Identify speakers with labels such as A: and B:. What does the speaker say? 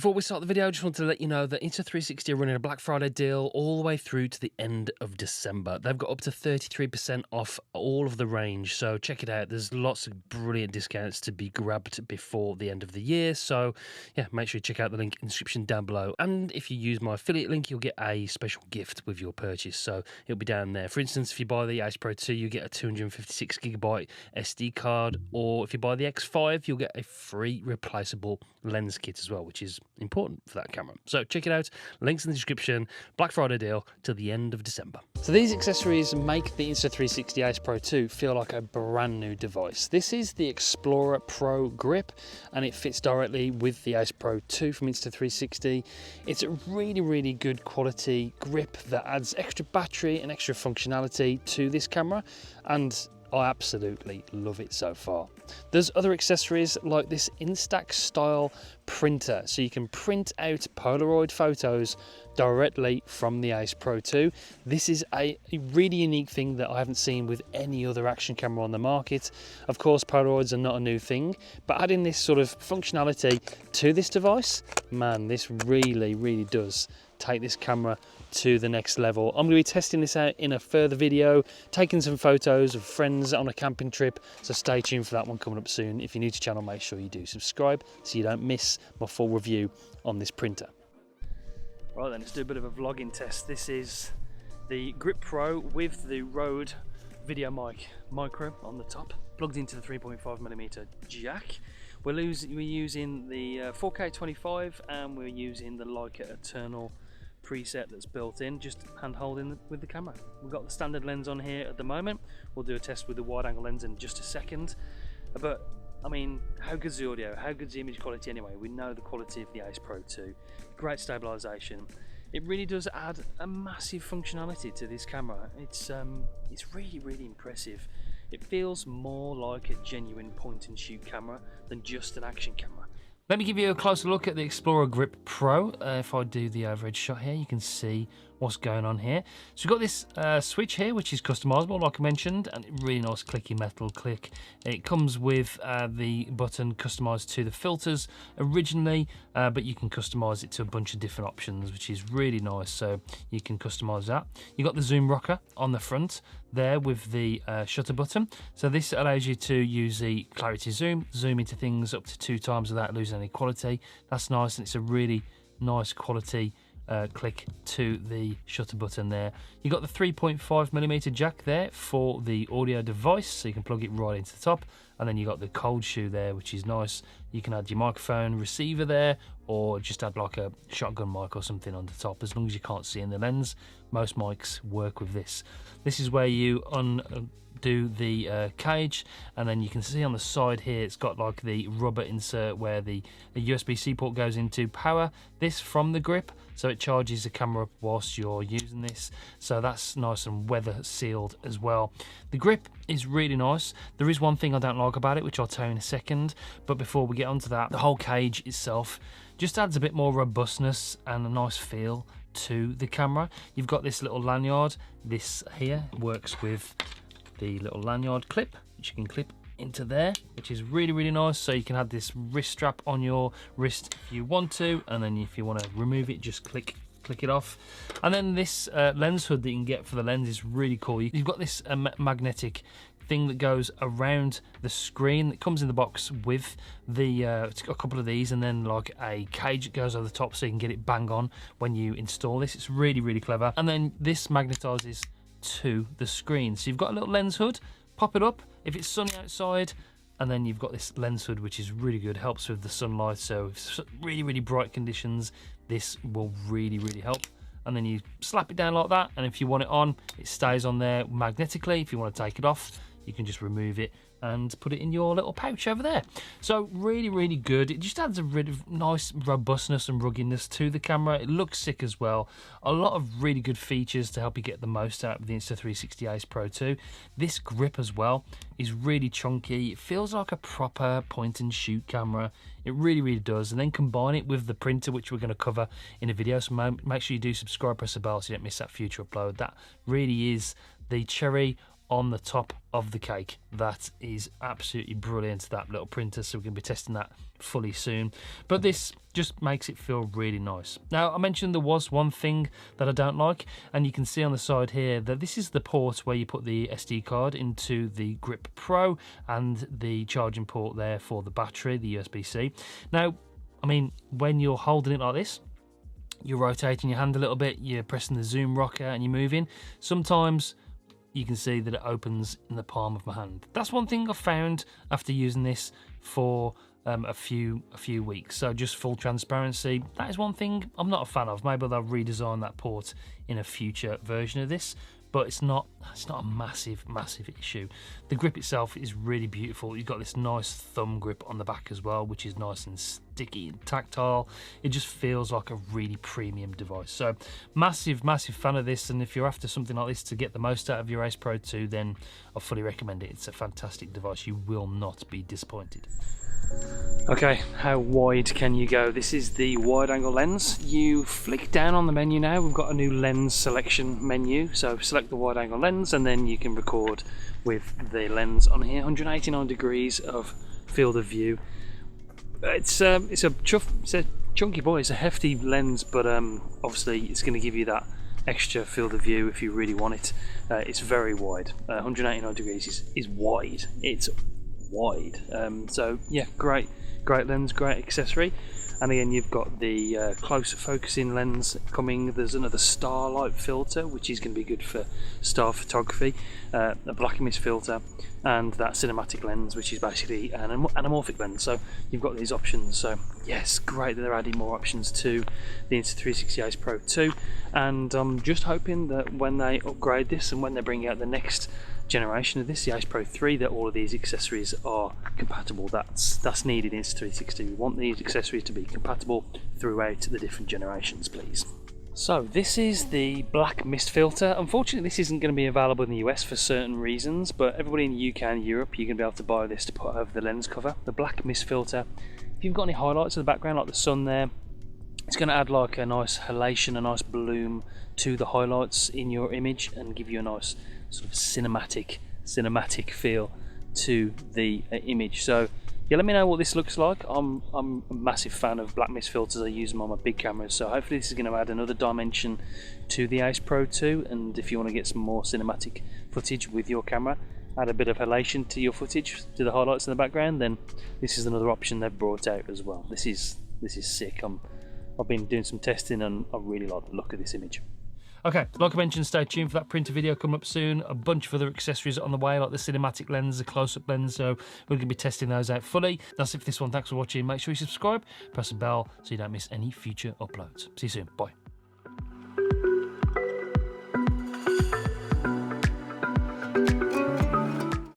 A: Before we start the video, I just wanted to let you know that Insta360 are running a Black Friday deal all the way through to the end of December. They've got up to 33% off all of the range, so check it out. There's lots of brilliant discounts to be grabbed before the end of the year, so yeah, make sure you check out the link in the description down below. And if you use my affiliate link, you'll get a special gift with your purchase, so it'll be down there. For instance, if you buy the Ace Pro 2, you get a 256GB SD card, or if you buy the X5, you'll get a free replaceable lens kit as well, which is important for that camera. So check it out, links in the description. Black Friday deal till the end of December. So these accessories make the Insta360 Ace Pro 2 feel like a brand new device. This is the Xplorer Pro Grip, and it fits directly with the Ace Pro 2 from Insta360. It's a really good quality grip that adds extra battery and extra functionality to this camera, and I absolutely love it so far. There's other accessories like this Instax style printer, so you can print out Polaroid photos directly from the Ace Pro 2. This is a really unique thing that I haven't seen with any other action camera on the market. Of course, Polaroids are not a new thing, but adding this sort of functionality to this device, man, this really does take this camera to the next level. I'm going to be testing this out in a further video, taking some photos of friends on a camping trip, so stay tuned for that one coming up soon. If you're new to the channel, make sure you do subscribe so you don't miss my full review on this printer. Right then, let's do a bit of a vlogging test. This is the Grip Pro with the Rode video mic micro on the top, plugged into the 3.5mm jack. We're using the 4K 25, and we're using the Leica Eternal preset that's built in, just hand holding with the camera. We've got the standard lens on here at the moment. We'll do a test with the wide angle lens in just a second. But I mean, how good's the audio? How good's the image quality anyway? We know the quality of the Ace Pro 2. Great stabilisation. It really does add a massive functionality to this camera. It's really impressive. It feels more like a genuine point and shoot camera than just an action camera. Let me give you a closer look at the Xplorer Grip Pro. If I do the overhead shot here, you can see what's going on here. So we've got this switch here, which is customizable, like I mentioned, and really nice clicky metal click. It comes with the button customized to the filters originally, but you can customize it to a bunch of different options, which is really nice. So you can customize that. You've got the zoom rocker on the front there with the shutter button. So this allows you to use the clarity zoom into things up to 2 times without losing any quality. That's nice, and it's a really nice quality click to the shutter button there. You got the 3.5mm jack there for the audio device, so you can plug it right into the top, and then you got the cold shoe there, which is nice. You can add your microphone receiver there, or just add like a shotgun mic or something on the top, as long as you can't see in the lens. Most mics work with this. This is where you undo the cage, and then you can see on the side here it's got like the rubber insert where the USB-C port goes into power this from the grip, so it charges the camera up whilst you're using this, so that's nice and weather sealed as well. The grip is really nice. There is one thing I don't like about it, which I'll tell you in a second, but before we get onto that, the whole cage itself just adds a bit more robustness and a nice feel to the camera. You've got this little lanyard. This here works with the little lanyard clip, which you can clip into there, which is really nice. So you can have this wrist strap on your wrist if you want to, and then if you want to remove it, just click it off. And then this lens hood that you can get for the lens is really cool. You've got this magnetic thing that goes around the screen that comes in the box with the it's got a couple of these, and then like a cage that goes over the top so you can get it bang on when you install this. It's really clever. And then this magnetizes to the screen, so you've got a little lens hood, pop it up if it's sunny outside, and then you've got this lens hood, which is really good, helps with the sunlight. So if really bright conditions, this will really help. And then you slap it down like that, and if you want it on, it stays on there magnetically. If you want to take it off, you can just remove it and put it in your little pouch over there. So really good. It just adds a really nice robustness and ruggedness to the camera. It looks sick as well. A lot of really good features to help you get the most out of the Insta360 Ace Pro 2. This grip as well is really chunky. It feels like a proper point and shoot camera. It really does. And then combine it with the printer, which we're going to cover in a video. So make sure you do subscribe, press the bell so you don't miss that future upload. That really is the cherry on the top of the cake. That is absolutely brilliant, that little printer, so we're going to be testing that fully soon. But this just makes it feel really nice. Now, I mentioned there was one thing that I don't like, and you can see on the side here that this is the port where you put the SD card into the Grip Pro, and the charging port there for the battery, the USB-C. Now, I mean, when you're holding it like this, you're rotating your hand a little bit, you're pressing the zoom rocker and you're moving. Sometimes you can see that it opens in the palm of my hand. That's one thing I found after using this for a few weeks. So just full transparency, that is one thing I'm not a fan of. Maybe they'll redesign that port in a future version of this, but it's not a massive issue. The grip itself is really beautiful. You've got this nice thumb grip on the back as well, which is nice and sticky and tactile. It just feels like a really premium device. So massive fan of this, and if you're after something like this to get the most out of your Ace Pro 2, then I fully recommend it. It's a fantastic device. You will not be disappointed. Okay, how wide can you go? This is the wide angle lens. You flick down on the menu now. We've got a new lens selection menu. So select the wide angle lens and then you can record with the lens on here. 189 degrees of field of view. It's a chunky boy. It's a hefty lens, but obviously it's going to give you that extra field of view if you really want it. It's very wide. 189 degrees is wide. It's wide. So yeah, great lens, great accessory. And again, you've got the close focusing lens coming. There's another starlight filter, which is going to be good for star photography, a black mist filter, and that cinematic lens, which is basically an anamorphic lens. So you've got these options. So yes, great that they're adding more options to the Insta360 Ace Pro 2, and I'm just hoping that when they upgrade this and when they bring out the next generation of this, the Ace Pro 3, that all of these accessories are compatible. That's needed in Insta360. We want these accessories to be compatible throughout the different generations, please. So this is the black mist filter. Unfortunately, this isn't going to be available in the US for certain reasons, but everybody in the UK and Europe, you're going to be able to buy this to put over the lens cover. The black mist filter, if you've got any highlights in the background like the sun there, it's going to add like a nice halation, a nice bloom to the highlights in your image and give you a nice sort of cinematic feel to the image. So yeah, let me know what this looks like. I'm a massive fan of black mist filters. I use them on my big cameras, so hopefully this is going to add another dimension to the Ace Pro 2. And if you want to get some more cinematic footage with your camera, add a bit of halation to your footage, to the highlights in the background, then this is another option they've brought out as well. This is sick. I've been doing some testing and I really like the look of this image. Okay, like I mentioned, stay tuned for that printer video coming up soon. A bunch of other accessories on the way, like the cinematic lens, the close-up lens, so we're going to be testing those out fully. That's it for this one. Thanks for watching. Make sure you subscribe, press the bell so you don't miss any future uploads. See you soon. Bye.